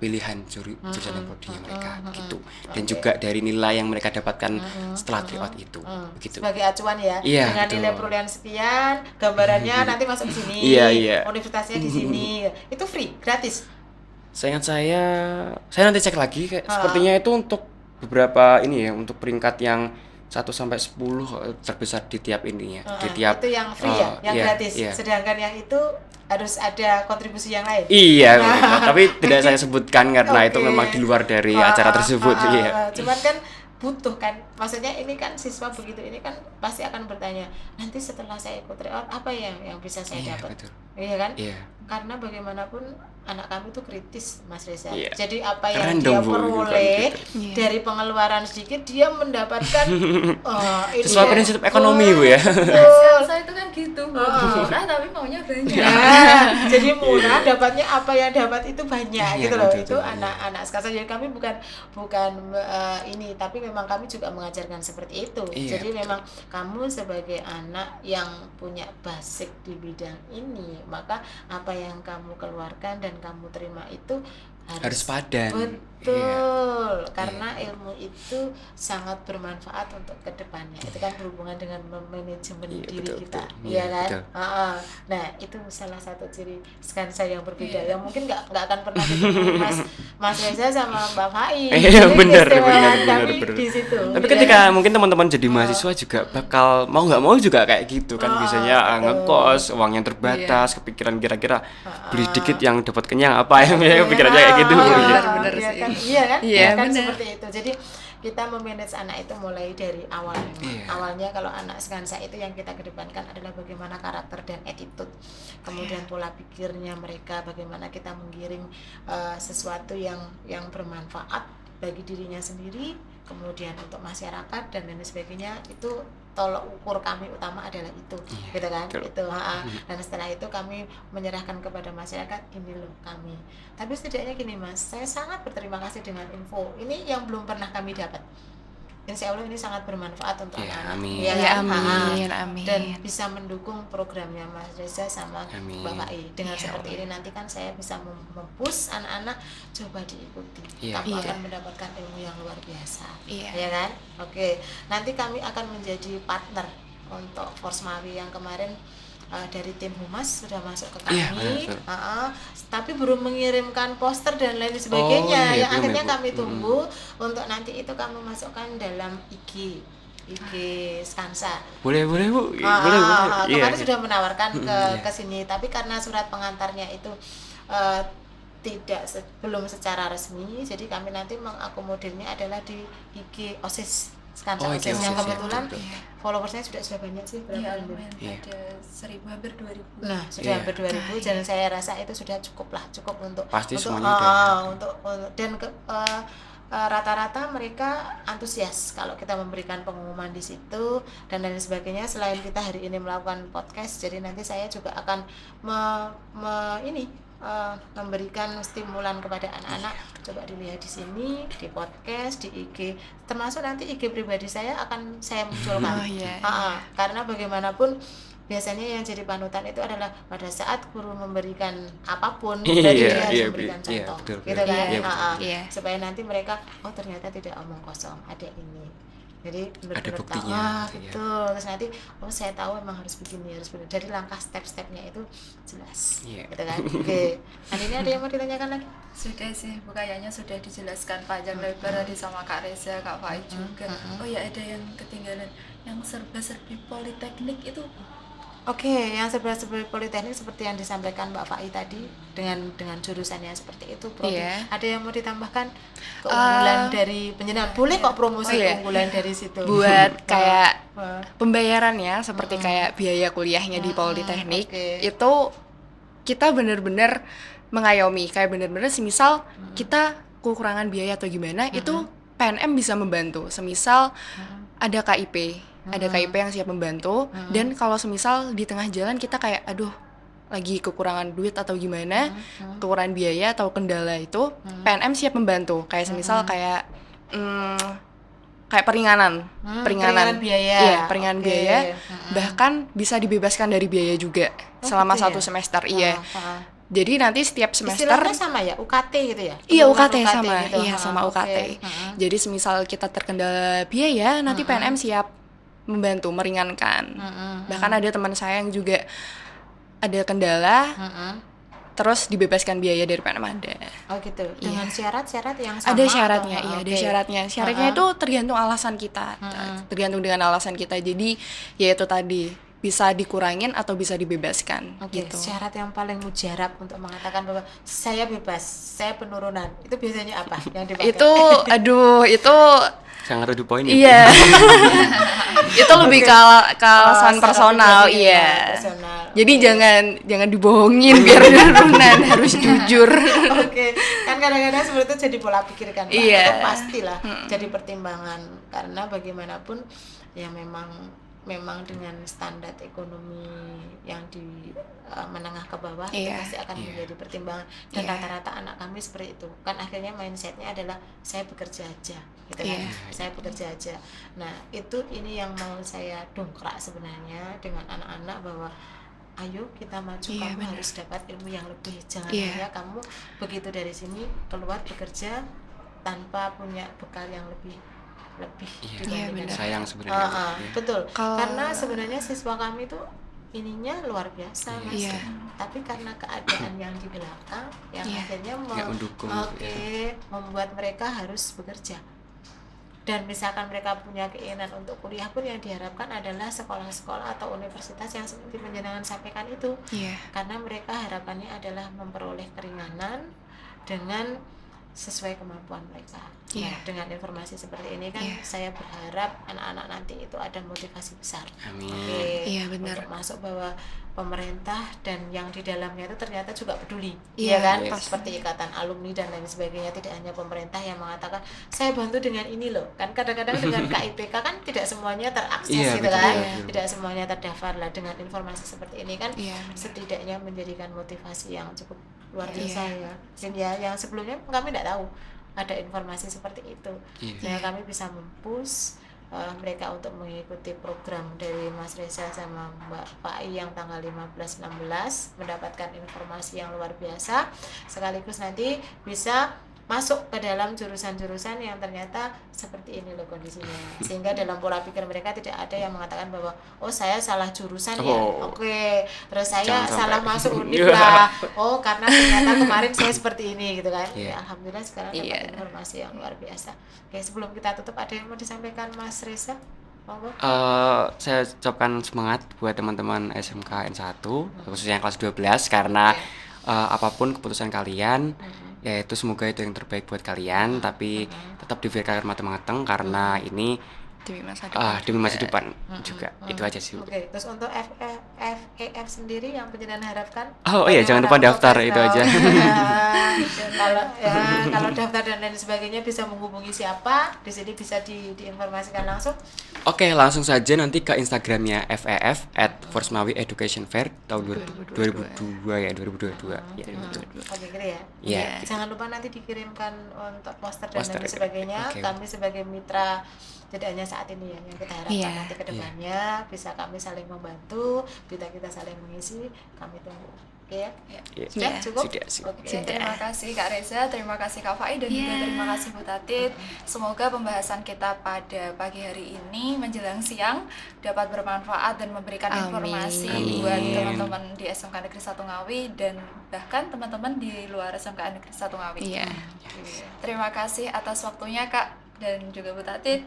pilihan jurusan dan prodinya mereka gitu, dan juga dari nilai yang mereka dapatkan setelah tryout itu begitu.
Sebagai acuan ya, dengan nilai perolehan sekian, gambarannya nanti masuk di sini, universitasnya di sini. Itu free, gratis.
Seingat saya nanti cek lagi, sepertinya itu untuk beberapa untuk peringkat yang 1-10 terbesar di tiap ininya, di tiap
itu yang free yang gratis. Sedangkan yang itu harus ada kontribusi yang lain.
Iya, tapi tidak saya sebutkan karena itu memang di luar dari acara tersebut.
Cuman kan butuh kan, maksudnya ini kan siswa begitu ini kan pasti akan bertanya, nanti setelah saya ikut tryout apa yang bisa saya dapat, iya kan? Karena bagaimanapun anak kami itu kritis, Mas Reza. Jadi apa yang dia peroleh dari pengeluaran sedikit dia mendapatkan
sesuai prinsip ekonomi Bu ya.
Saya itu kan gitu, murah tapi maunya banyak.
Jadi murah dapatnya apa yang dapat itu banyak gitu loh. Itu anak-anak sekarang. Jadi kami bukan ini, tapi memang kami juga mengajarkan seperti itu. Jadi memang kamu sebagai anak yang punya basic di bidang ini, maka apa yang kamu keluarkan dan kamu terima itu harus
padan.
Betul, karena ilmu itu sangat bermanfaat untuk kedepannya. Itu kan berhubungan dengan manajemen diri kita, iya kan? Nah itu salah satu ciri Skansa yang berbeda, yang mungkin nggak akan pernah ketemu Mas Reza sama Mbak Fai.
Benar.
Di situ.
Tapi ketika mungkin teman-teman jadi mahasiswa juga bakal mau nggak mau juga kayak gitu kan, biasanya ngekos, uangnya terbatas, kepikiran kira-kira beli dikit yang dapat kenyang apa yang kepikirannya kayak gitu.
Benar sih. Iya kan? Kan seperti itu. Jadi kita memanage anak itu mulai dari awal. Awalnya kalau anak Skansa itu yang kita kedepankan adalah bagaimana karakter dan attitude, kemudian pola pikirnya mereka, bagaimana kita menggiring sesuatu yang bermanfaat bagi dirinya sendiri, kemudian untuk masyarakat dan lain sebagainya. Itu tolok ukur kami utama adalah itu, gitu kan? Itu. Dan setelah itu kami menyerahkan kepada masyarakat, ini loh kami. Tapi setidaknya gini Mas, saya sangat berterima kasih dengan info ini yang belum pernah kami dapat. Insya Allah ini sangat bermanfaat untuk anak-anak.
Amin.
Dan bisa mendukung programnya Mas Reza sama Bapak I. Dengan seperti ini nanti kan saya bisa mempush anak-anak coba diikuti. Kamu akan mendapatkan ilmu yang luar biasa. Ya kan? Oke. Nanti kami akan menjadi partner untuk Forsmawi yang kemarin dari tim Humas sudah masuk ke kami, tapi belum mengirimkan poster dan lain sebagainya. Yang akhirnya kami tunggu untuk nanti itu kami masukkan dalam IG Skansa.
Boleh Bu. Boleh.
Kemarin sudah menawarkan ke sini, tapi karena surat pengantarnya itu belum secara resmi, jadi kami nanti mengakomodirnya adalah di IG OSIS. Skansa OSIS yang kebetulan followersnya sudah banyak sih, berapa?
Ada 1.000, hampir 2.000.
Nah, sudah hampir 2.000 dan saya rasa itu sudah cukup untuk
pasti
untuk
semuanya
dan rata-rata mereka antusias kalau kita memberikan pengumuman di situ dan lain sebagainya. Selain kita hari ini melakukan podcast, jadi nanti saya juga akan memberikan stimulan kepada anak-anak. Coba dilihat di sini, di podcast, di IG, termasuk nanti IG pribadi saya akan saya munculkan. Karena bagaimanapun biasanya yang jadi panutan itu adalah pada saat guru memberikan apapun, berarti dia harus memberikan contoh, gitu kan? Supaya nanti mereka ternyata tidak omong kosong, ada ini. Jadi
ada buktinya
betul. Terus nanti saya tahu memang harus begini, harus begini. Dari langkah step-stepnya itu jelas, gitu kan? Oke. Ini ada yang mau ditanyakan lagi?
Sudah sih, kayaknya sudah dijelaskan panjang lebar tadi sama Kak Reza, Kak Fai juga. Oh ya, ada yang ketinggalan, yang serba-serbi politeknik itu.
Oke, yang serba-serbi politeknik seperti yang disampaikan Mbak Fai tadi dengan jurusannya seperti itu, Ada yang mau ditambahkan keunggulan dari penjenengan? Boleh kok promosi keunggulan dari situ.
Buat kayak pembayarannya seperti kayak biaya kuliahnya di politeknik itu kita benar-benar mengayomi, kayak benar-benar semisal kita kekurangan biaya atau gimana, itu PNM bisa membantu. Semisal ada KIP yang siap membantu, dan kalau semisal di tengah jalan kita kayak lagi kekurangan duit atau gimana, kekurangan biaya atau kendala itu, PNM siap membantu. Kayak semisal kayak peringanan biaya. Peringanan biaya. Bahkan bisa dibebaskan dari biaya juga selama 1 semester. Jadi nanti setiap semester
istilahnya sama ya, UKT gitu ya?
Iya, UKT sama. Gitu. Iya, sama UKT. Jadi semisal kita terkendala biaya, nanti PNM siap membantu, meringankan. Bahkan ada teman saya yang juga ada kendala, terus dibebaskan biaya dari PNM ada.
Oh gitu. Dengan syarat-syarat yang sama.
Ada syaratnya,
atau?
iya
Oke.
ada syaratnya. Syaratnya itu tergantung alasan kita, tergantung dengan alasan kita. Jadi ya itu tadi bisa dikurangin atau bisa dibebaskan.
Oke,
Gitu.
syarat yang paling mujarab untuk mengatakan bahwa saya bebas, saya penurunan, itu biasanya apa yang dipakai?
Itu, aduh, itu
Sangat to the point ya.
iya. Itu lebih ke alasan
secara
personal,
pribadi,
iya.
personal.
Jadi
Oke.
jangan dibohongin biar turunan, harus jujur.
Oke, kan kadang-kadang seperti itu jadi pola pikir kan, Pak.
Iya.
Itu pastilah jadi pertimbangan karena bagaimanapun ya memang dengan standar ekonomi yang di menengah ke bawah itu
Iya.
pasti akan menjadi pertimbangan dan
Iya.
rata-rata anak kami seperti itu kan akhirnya mindsetnya adalah saya bekerja aja gitu kan,
Iya.
saya bekerja aja. Nah ini yang mau saya dongkrak sebenarnya dengan anak-anak bahwa ayo kita maju,
Iya,
kamu
benar.
harus dapat ilmu yang lebih, jangan
Iya.
hanya kamu begitu dari sini keluar bekerja tanpa punya bekal yang lebih
Iya,
dibandingkan
benar.
sayang sebenarnya. Ya.
betul.
Kalau-
Karena sebenarnya siswa kami itu ininya luar biasa, Mas.
Iya.
Tapi karena keadaan yang di belakang yang
Iya.
akhirnya
Nggak mendukung,
membuat mereka harus bekerja. Dan misalkan mereka punya keinginan untuk kuliah pun yang diharapkan adalah sekolah-sekolah atau universitas yang seperti penjenengan sampaikan itu.
Iya.
Karena mereka harapannya adalah memperoleh keringanan dengan sesuai kemampuan mereka.
Iya.
Nah, dengan informasi seperti ini kan
Iya.
saya berharap anak-anak nanti itu ada motivasi besar.
Amin.
Oke,
Iya, benar.
untuk masuk bahwa pemerintah dan yang di dalamnya itu ternyata juga peduli,
Iya,
ya kan?
pasti.
Seperti ikatan alumni dan lain sebagainya, tidak hanya pemerintah yang mengatakan saya bantu dengan ini loh. Kan kadang-kadang dengan KIPK kan tidak semuanya terakses
Iya,
gitu
betul,
kan,
betul.
tidak semuanya terdaftar lah. Dengan informasi seperti ini kan
Iya, benar.
setidaknya menjadikan motivasi yang cukup luar biasa
Iya.
ya. Dan ya yang sebelumnya kami tidak tahu ada informasi seperti itu.
Iya.
Nah, kami bisa mempush mereka untuk mengikuti program dari Mas Reza sama Mbak Pai yang tanggal 15-16 mendapatkan informasi yang luar biasa, sekaligus nanti bisa masuk ke dalam jurusan-jurusan yang ternyata seperti ini loh kondisinya, sehingga dalam pola pikir mereka tidak ada yang mengatakan bahwa oh saya salah jurusan ya,
Oh.
oke, terus saya
Jangan sampai.
salah masuk univ lah, oh karena ternyata kemarin saya seperti ini gitu kan.
Iya.
Ya, alhamdulillah sekarang dapat
Iya.
informasi yang luar biasa. Oke, sebelum kita tutup ada yang mau disampaikan Mas Reza? Monggo.
Saya ucapkan semangat buat teman-teman SMK N1 khususnya yang kelas 12 karena apapun keputusan kalian yaitu semoga itu yang terbaik buat kalian, tapi tetap dipikirkan matang-matang karena ini
Demi masa depan.
demi masa depan juga. Itu aja sih.
Oke, terus untuk FEF sendiri yang penjenengan harapkan?
Oh iya, jangan lupa
Bagaimana
daftar,
untuk
itu aja.
kalau daftar dan lain sebagainya bisa menghubungi siapa? Di sini bisa diinformasikan langsung.
Oke, langsung saja nanti ke Instagramnya FEF @Forsmawi Education Fair tahun 2022 ya, 2022. Ya, betul.
Oke, gitu ya.
Iya.
Jangan lupa nanti dikirimkan untuk poster dan
Poster,
lain sebagainya.
oke.
Kami sebagai mitra tidak hanya saat ini ya, yang kita harapkan
Iya.
nanti ke depannya bisa kami saling membantu, kita saling mengisi, kami tunggu. Oke ya?
Iya.
Sudah
Iya.
cukup?
Sudah, sudah.
Oke.
Terima kasih Kak Reza, terima kasih Kak Fai, dan juga terima kasih Bu Tatit. Semoga pembahasan kita pada pagi hari ini menjelang siang dapat bermanfaat dan memberikan
Amin.
informasi
Amin.
buat teman-teman di SMK Negeri 1 Ngawi dan bahkan teman-teman di luar SMK Negeri 1 Ngawi.
Iya.
Terima kasih atas waktunya Kak dan juga Bu Tatit.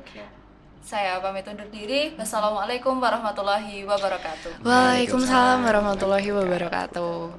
Saya pamit undur diri. Wassalamualaikum warahmatullahi wabarakatuh.
Waalaikumsalam warahmatullahi wabarakatuh.